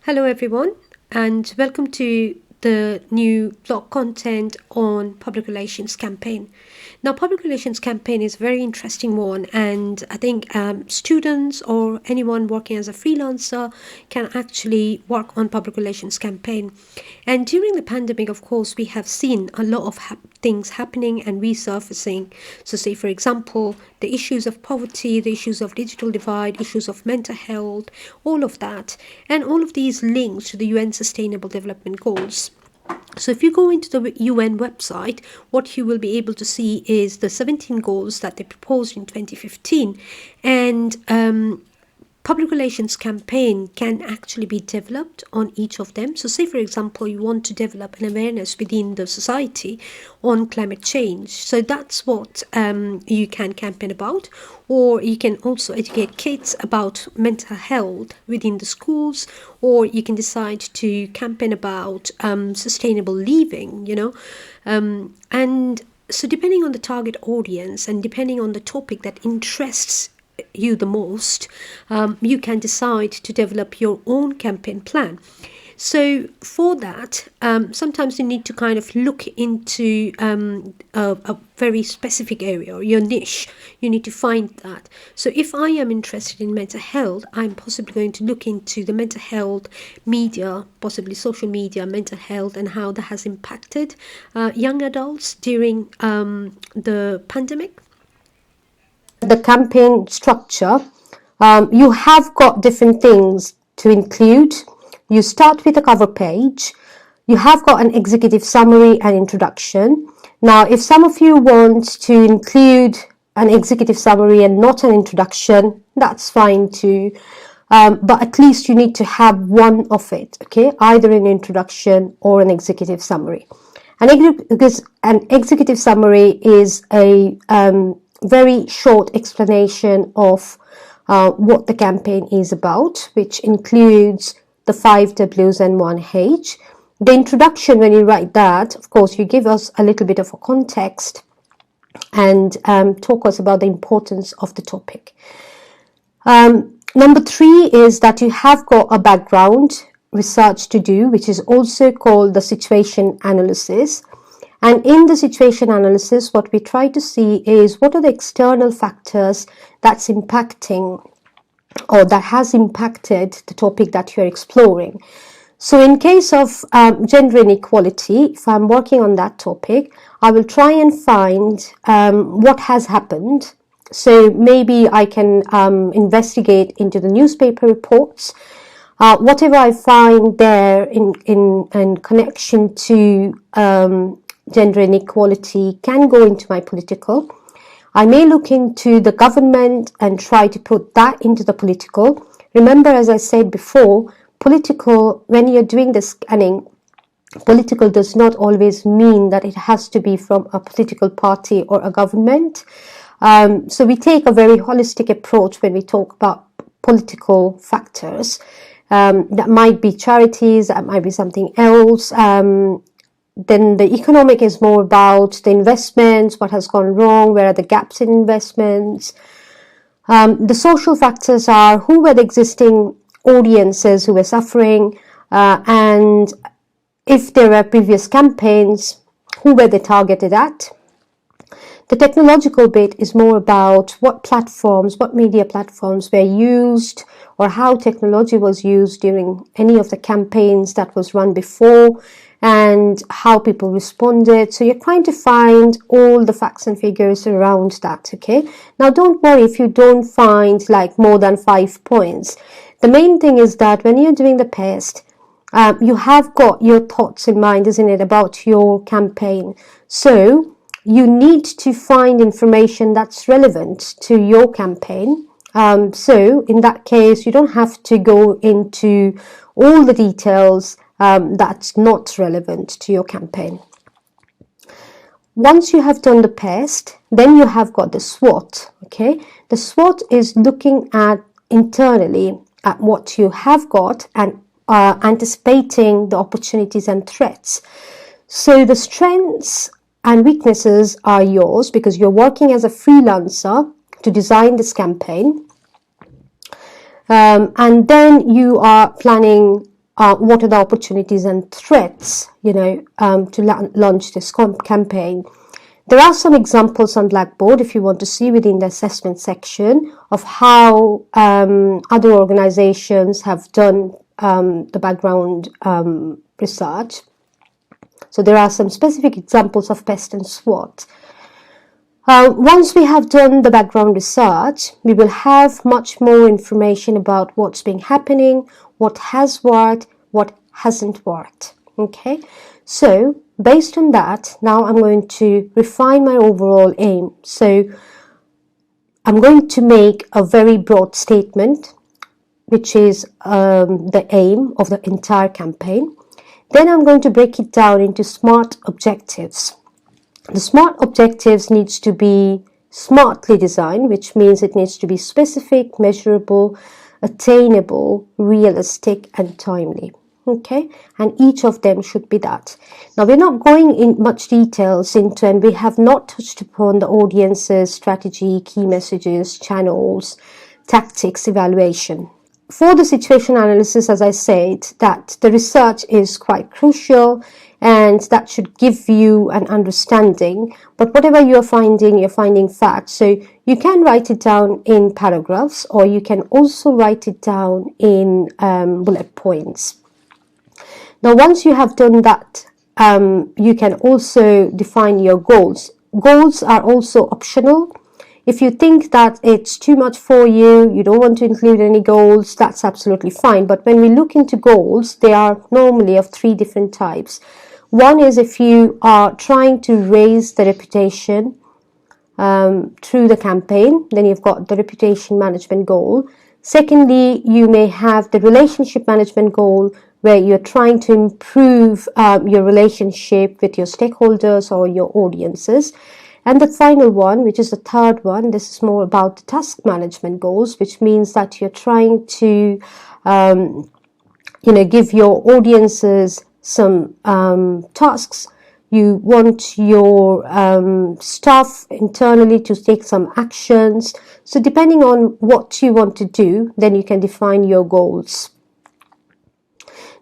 Hello everyone, and welcome to the new blog content on public relations campaign. Now, public relations campaign is a very interesting one, and I think students or anyone working as a freelancer can actually work on public relations campaign. And during the pandemic, of course, we have seen a lot of things happening and resurfacing. So, say for example, the issues of poverty, the issues of digital divide, issues of mental health, all of that, and all of these links to the UN Sustainable Development Goals. So if you go into the UN website, what you will be able to see is the 17 goals that they proposed in 2015, and public relations campaign can actually be developed on each of them. So say for example, you want to develop an awareness within the society on climate change. So that's what you can campaign about. Or you can also educate kids about mental health within the schools, or you can decide to campaign about sustainable living, and so depending on the target audience and depending on the topic that interests you the most, you can decide to develop your own campaign plan. So for that, sometimes you need to kind of look into a very specific area or your niche. You need to find that. So if I am interested in mental health, I'm possibly going to look into the mental health media, possibly social media, mental health, and how that has impacted young adults during the pandemic. The campaign structure, you have got different things to include. You start with a cover page. You have got an executive summary and introduction. Now, if some of you want to include an executive summary and not an introduction, that's fine too. But at least you need to have one of it, okay? Either an introduction or an executive summary. Because an executive summary is a very short explanation of what the campaign is about, which includes the 5 W's and 1 H. The introduction, when you write that, of course, you give us a little bit of a context and talk us about the importance of the topic. Number 3 is that you have got a background research to do, which is also called the situation analysis. And in the situation analysis, what we try to see is what are the external factors that's impacting or that has impacted the topic that you're exploring. So in case of gender inequality, if I'm working on that topic, I will try and find what has happened. So maybe I can investigate into the newspaper reports. Whatever I find there in connection to gender inequality can go into my political. I may look into the government and try to put that into the political. Remember, as I said before, political, when you're doing the scanning, political does not always mean that it has to be from a political party or a government. So we take a very holistic approach when we talk about political factors. That might be charities, that might be something else. Then the economic is more about the investments, what has gone wrong, where are the gaps in investments. The social factors are who were the existing audiences who were suffering, and if there were previous campaigns, who were they targeted at. The technological bit is more about what platforms, what media platforms were used, or how technology was used during any of the campaigns that was run before, and how people responded. So you're trying to find all the facts and figures around that, okay? Now, don't worry if you don't find like more than 5 points. The main thing is that when you're doing the PEST, you have got your thoughts in mind, isn't it, about your campaign. So you need to find information that's relevant to your campaign. So in that case, you don't have to go into all the details that's not relevant to your campaign. Once you have done the PEST, then you have got the SWOT, okay? The SWOT is looking at internally at what you have got and anticipating the opportunities and threats. So the strengths and weaknesses are yours because you're working as a freelancer to design this campaign. And then you are planning what are the opportunities and threats, to launch this campaign. There are some examples on Blackboard if you want to see within the assessment section of how other organizations have done the background research. So there are some specific examples of PEST and SWOT. Once we have done the background research, we will have much more information about what's been happening, what has worked, what hasn't worked. Okay, so based on that, now I'm going to refine my overall aim. So I'm going to make a very broad statement, which is the aim of the entire campaign. Then I'm going to break it down into SMART objectives. The SMART objectives needs to be smartly designed, which means it needs to be specific, measurable, attainable, realistic, and timely. Okay, and each of them should be that. Now, we're not going in much details into, and we have not touched upon the audiences, strategy, key messages, channels, tactics, evaluation. For the situation analysis, as I said, that the research is quite crucial and that should give you an understanding. But whatever you're finding facts. So you can write it down in paragraphs, or you can also write it down in bullet points. Now, once you have done that, you can also define your goals. Goals are also optional. If you think that it's too much for you, you don't want to include any goals, that's absolutely fine. But when we look into goals, they are normally of 3 different types. One is if you are trying to raise the reputation through the campaign, then you've got the reputation management goal. Secondly, you may have the relationship management goal, where you're trying to improve your relationship with your stakeholders or your audiences. And the final one, which is the third one, this is more about the task management goals, which means that you're trying to, give your audiences some tasks. You want your staff internally to take some actions. So depending on what you want to do, then you can define your goals.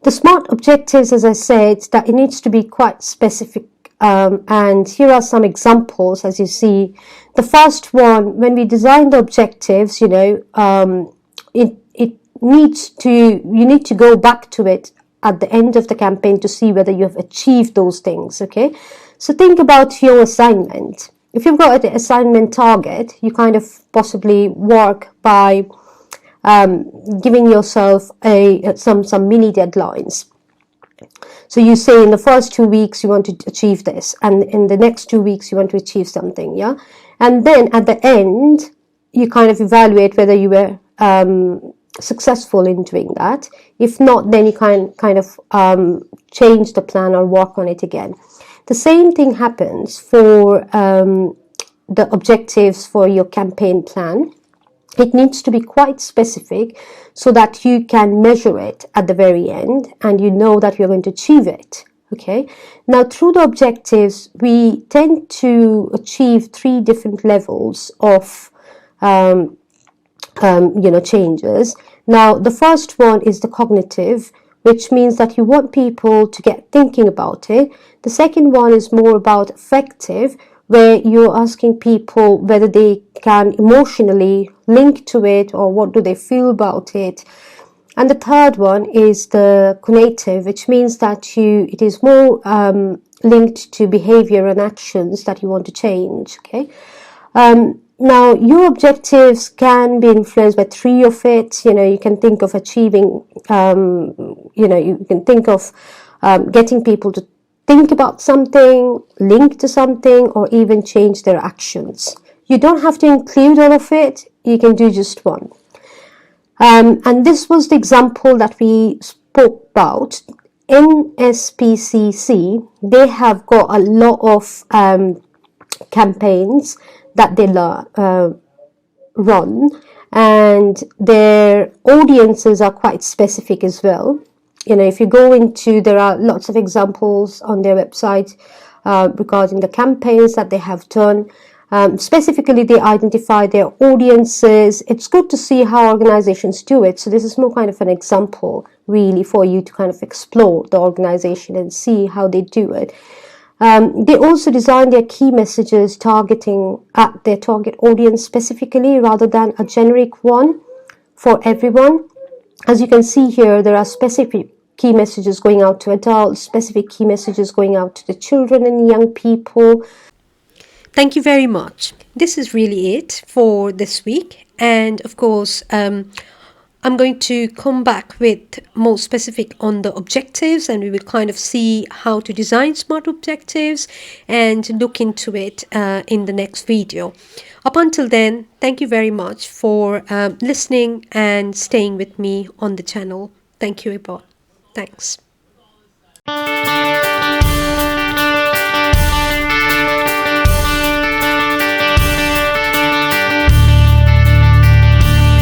The SMART objectives, as I said, that it needs to be quite specific. And here are some examples, as you see. The first one, when we design the objectives, you need to go back to it at the end of the campaign to see whether you have achieved those things. Okay, so think about your assignment. If you've got an assignment target, you kind of possibly work by giving yourself some mini deadlines. So you say in the first 2 weeks you want to achieve this, and in the next 2 weeks you want to achieve something, yeah? And then at the end, you kind of evaluate whether you were successful in doing that. If not, then you kind of change the plan or work on it again. The same thing happens for the objectives for your campaign plan. It needs to be quite specific so that you can measure it at the very end and you know that you're going to achieve it. Okay. Now, through the objectives, we tend to achieve 3 different levels of, changes. Now, the first one is the cognitive, which means that you want people to get thinking about it. The second one is more about affective, where you're asking people whether they can emotionally link to it or what do they feel about it. And the third one is the cognitive, which means that it is more linked to behavior and actions that you want to change. Okay. Now, your objectives can be influenced by 3 of it. You can think of achieving, you can think of getting people to think about something, link to something, or even change their actions. You don't have to include all of it. You can do just one. And this was the example that we spoke about. In SPCC, they have got a lot of campaigns that they run, and their audiences are quite specific as well. If you go into, there are lots of examples on their website regarding the campaigns that they have done. Specifically, they identify their audiences. It's good to see how organizations do it. So this is more kind of an example, really, for you to kind of explore the organization and see how they do it. They also design their key messages targeting at their target audience specifically rather than a generic one for everyone. As you can see here, there are specific key messages going out to adults, specific key messages going out to the children and young people. Thank you very much. This is really it for this week. And of course, I'm going to come back with more specific on the objectives, and we will kind of see how to design smart objectives and look into it in the next video. Up until then, thank you very much for listening and staying with me on the channel. Thank you, everyone. Thanks.